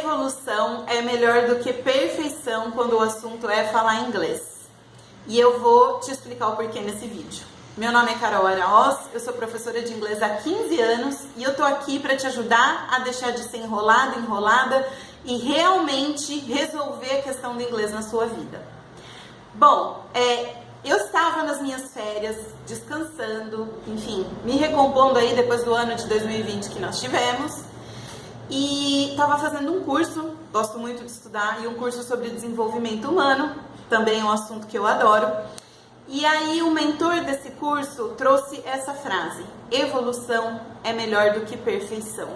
evolução é melhor do que perfeição quando o assunto é falar inglês. E eu vou te explicar o porquê nesse vídeo. Meu nome é Carol Araoz, eu sou professora de inglês há 15 anos e eu tô aqui para te ajudar a deixar de ser enrolada e realmente resolver a questão do inglês na sua vida. Bom, eu estava nas minhas férias, descansando, enfim, me recompondo aí depois do ano de 2020 que nós tivemos. E estava fazendo um curso, gosto muito de estudar, e um curso sobre desenvolvimento humano, também é um assunto que eu adoro. E aí o mentor desse curso trouxe essa frase: evolução é melhor do que perfeição.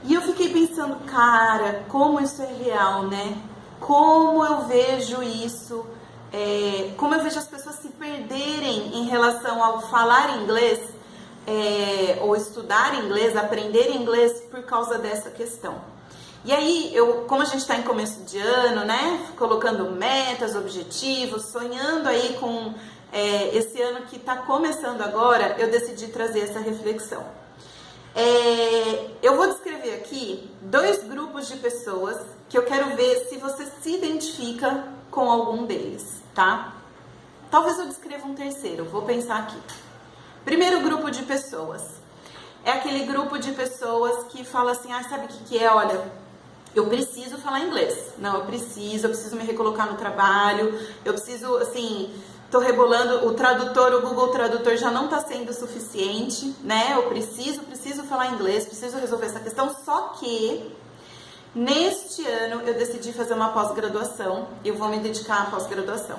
E eu fiquei pensando, cara, como isso é real, né? Como eu vejo isso, como eu vejo as pessoas se perderem em relação ao falar inglês, ou estudar inglês, aprender inglês por causa dessa questão. E aí, como a gente está em começo de ano, né, colocando metas, objetivos, sonhando aí com esse ano que está começando agora, eu decidi trazer essa reflexão. Eu vou descrever aqui 2 grupos de pessoas que eu quero ver se você se identifica com algum deles, tá? Talvez eu descreva um terceiro, vou pensar aqui. Primeiro grupo de pessoas é aquele grupo de pessoas que fala assim: sabe o que é? Olha, eu preciso falar inglês. Não, eu preciso me recolocar no trabalho, eu preciso, assim, tô rebolando, o Google Tradutor já não tá sendo suficiente, né? Eu preciso falar inglês, preciso resolver essa questão, só que neste ano eu decidi fazer uma pós-graduação, eu vou me dedicar à pós-graduação.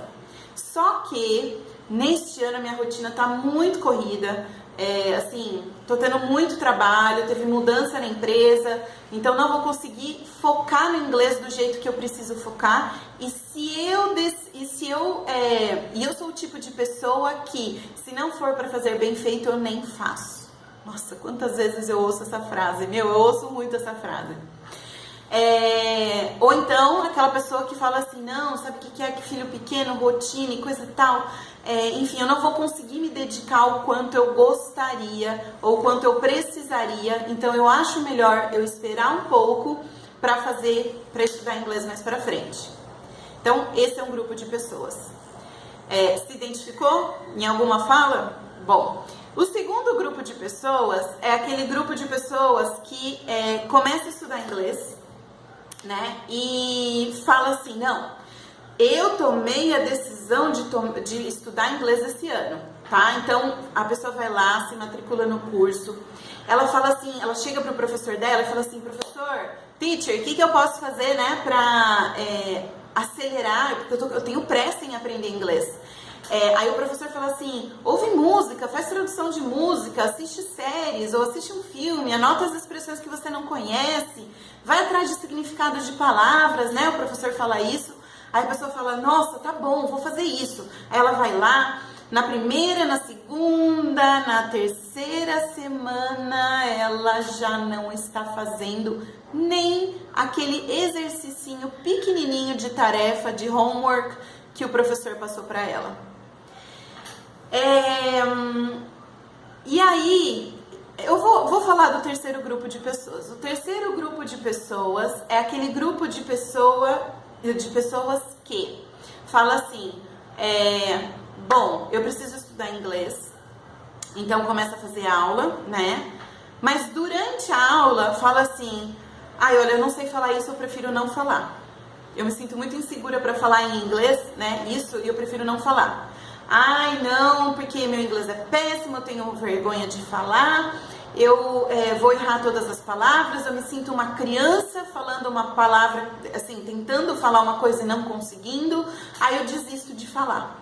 Só que neste ano a minha rotina tá muito corrida, assim, tô tendo muito trabalho, teve mudança na empresa, então não vou conseguir focar no inglês do jeito que eu preciso focar. E eu sou o tipo de pessoa que, se não for para fazer bem feito, eu nem faço. Nossa, quantas vezes eu ouço essa frase? Eu ouço muito essa frase. Ou então aquela pessoa que fala assim: não, sabe o que é que filho pequeno, rotina e coisa e tal, enfim, eu não vou conseguir me dedicar o quanto eu gostaria ou o quanto eu precisaria, então eu acho melhor eu esperar um pouco para estudar inglês mais para frente. Então esse é um grupo de pessoas. Se identificou em alguma fala? Bom, o segundo grupo de pessoas é aquele grupo de pessoas que começa a estudar inglês, né? E fala assim: não, eu tomei a decisão de estudar inglês esse ano, tá? Então a pessoa vai lá, se matricula no curso, ela fala assim, ela chega pro professor dela e fala assim: professor, teacher, o que eu posso fazer, né, pra acelerar, porque eu tenho pressa em aprender inglês. Aí o professor fala assim: ouve música, faz tradução de música, assiste séries ou assiste um filme, anota as expressões que você não conhece, vai atrás de significados de palavras, né? O professor fala isso. Aí a pessoa fala: nossa, tá bom, vou fazer isso. Aí ela vai lá, na primeira, na segunda, na terceira semana, ela já não está fazendo nem aquele exercicinho pequenininho de tarefa, de homework que o professor passou para ela. E aí, eu vou falar do terceiro grupo de pessoas. O terceiro grupo de pessoas é aquele grupo de pessoas que fala assim: bom, eu preciso estudar inglês, então começa a fazer aula, né? Mas durante a aula fala assim: olha, eu não sei falar isso, eu prefiro não falar. Eu me sinto muito insegura para falar em inglês, né? Isso, e eu prefiro não falar. Não, porque meu inglês é péssimo, eu tenho vergonha de falar, eu vou errar todas as palavras, eu me sinto uma criança falando uma palavra, assim, tentando falar uma coisa e não conseguindo, aí eu desisto de falar.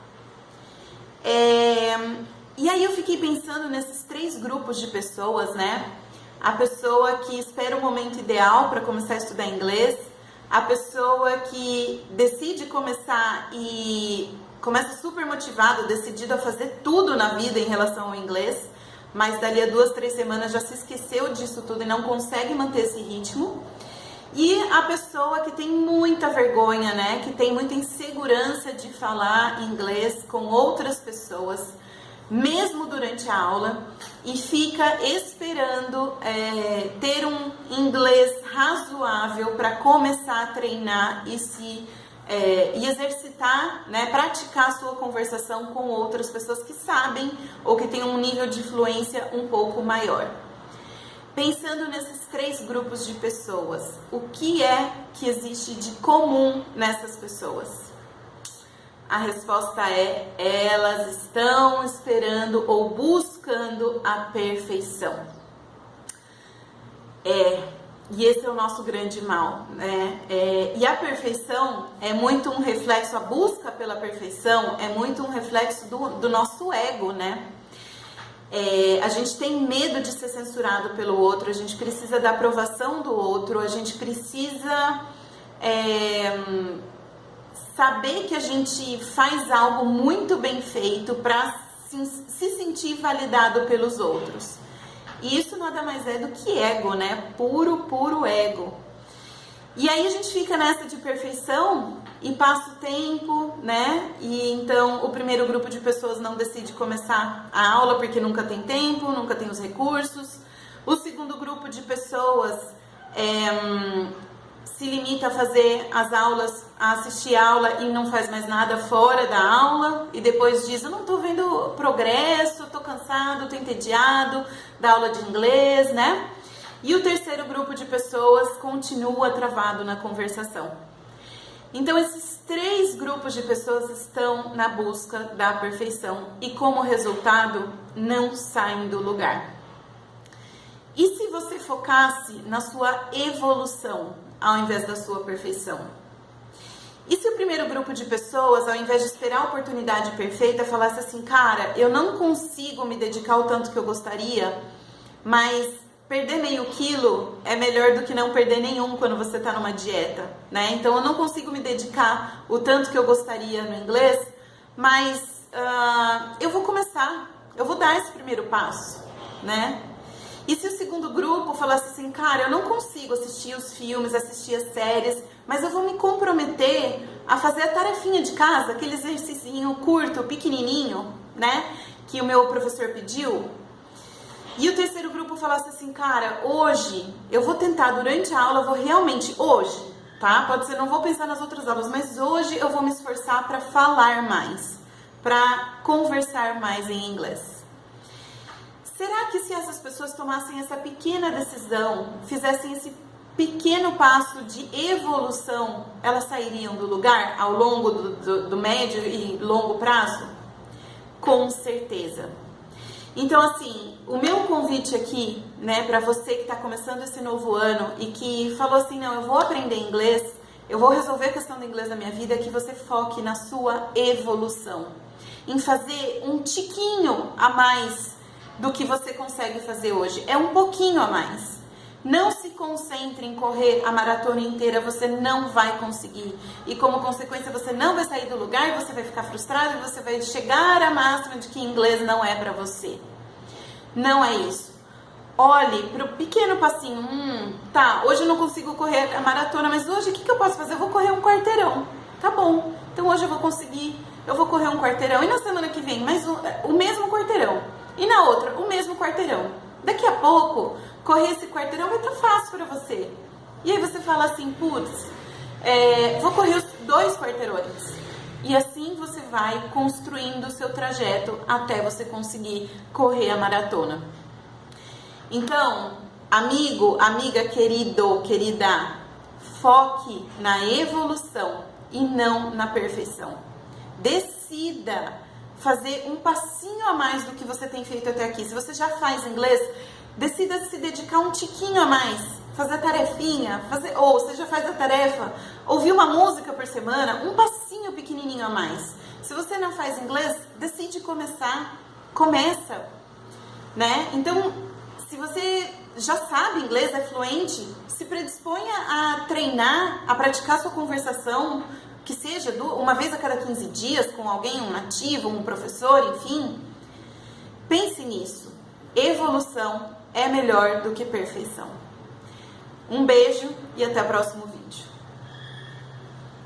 E aí eu fiquei pensando nesses 3 grupos de pessoas, né? A pessoa que espera o momento ideal para começar a estudar inglês, a pessoa que decide começar e começa super motivado, decidido a fazer tudo na vida em relação ao inglês, mas dali a 2, 3 semanas já se esqueceu disso tudo e não consegue manter esse ritmo. E a pessoa que tem muita vergonha, né, que tem muita insegurança de falar inglês com outras pessoas, mesmo durante a aula, e fica esperando ter um inglês razoável para começar a treinar e exercitar, né, praticar a sua conversação com outras pessoas que sabem ou que têm um nível de fluência um pouco maior. Pensando nesses 3 grupos de pessoas, o que é que existe de comum nessas pessoas? A resposta é: elas estão esperando ou buscando a perfeição. E esse é o nosso grande mal, né? E a perfeição é muito um reflexo, a busca pela perfeição é muito um reflexo do nosso ego, né? A gente tem medo de ser censurado pelo outro, a gente precisa da aprovação do outro, a gente precisa saber que a gente faz algo muito bem feito para se sentir validado pelos outros. E isso nada mais é do que ego, né? Puro ego. E aí a gente fica nessa de perfeição e passa o tempo, né? E então o primeiro grupo de pessoas não decide começar a aula porque nunca tem tempo, nunca tem os recursos. O segundo grupo de pessoas se limita a fazer as aulas, a assistir aula e não faz mais nada fora da aula. E depois diz: eu não tô vendo progresso, tô cansado, tô entediado da aula de inglês, né? E o terceiro grupo de pessoas continua travado na conversação. Então esses 3 grupos de pessoas estão na busca da perfeição e, como resultado, não saem do lugar. E se você focasse na sua evolução ao invés da sua perfeição? E se o primeiro grupo de pessoas, ao invés de esperar a oportunidade perfeita, falasse assim: cara, eu não consigo me dedicar o tanto que eu gostaria, mas perder meio quilo é melhor do que não perder nenhum quando você está numa dieta, né? Então eu não consigo me dedicar o tanto que eu gostaria no inglês, mas eu vou começar, eu vou dar esse primeiro passo, né? E se o segundo grupo falasse assim: cara, eu não consigo assistir os filmes, assistir as séries, mas eu vou me comprometer a fazer a tarefinha de casa, aquele exercício curto, pequenininho, né, que o meu professor pediu. E o terceiro grupo falasse assim: cara, hoje eu vou tentar durante a aula, eu vou realmente, hoje, tá? Pode ser, não vou pensar nas outras aulas, mas hoje eu vou me esforçar para falar mais, para conversar mais em inglês. Será que se essas pessoas tomassem essa pequena decisão, fizessem esse pequeno passo de evolução, elas sairiam do lugar ao longo do médio e longo prazo? Com certeza. Então, assim, o meu convite aqui, né, para você que está começando esse novo ano e que falou assim: não, eu vou aprender inglês, eu vou resolver a questão do inglês na minha vida, é que você foque na sua evolução, em fazer um tiquinho a mais do que você consegue fazer hoje. É um pouquinho a mais. Não se concentre em correr a maratona inteira, você não vai conseguir. E como consequência você não vai sair do lugar, você vai ficar frustrado e você vai chegar à máxima de que inglês não é pra você. Não é isso. Olhe pro pequeno passinho. Tá, hoje eu não consigo correr a maratona, mas hoje o que eu posso fazer? Eu vou correr um quarteirão. Tá bom, então hoje eu vou conseguir, eu vou correr um quarteirão. E na semana que vem, mais o mesmo quarteirão. E na outra, o mesmo quarteirão. Daqui a pouco, correr esse quarteirão vai estar fácil para você. E aí você fala assim: putz, vou correr os 2 quarteirões. E assim você vai construindo o seu trajeto até você conseguir correr a maratona. Então, amigo, amiga, querido, querida, foque na evolução e não na perfeição. Decida fazer um passinho a mais do que você tem feito até aqui. Se você já faz inglês, decida se dedicar um tiquinho a mais, fazer a tarefinha, ou você já faz a tarefa, ouvir uma música por semana, um passinho pequenininho a mais. Se você não faz inglês, decide começar, começa, né? Então, se você já sabe inglês, é fluente, se predisponha a treinar, a praticar sua conversação, que seja uma vez a cada 15 dias com alguém, um nativo, um professor, enfim. Pense nisso. Evolução é melhor do que perfeição. Um beijo e até o próximo vídeo.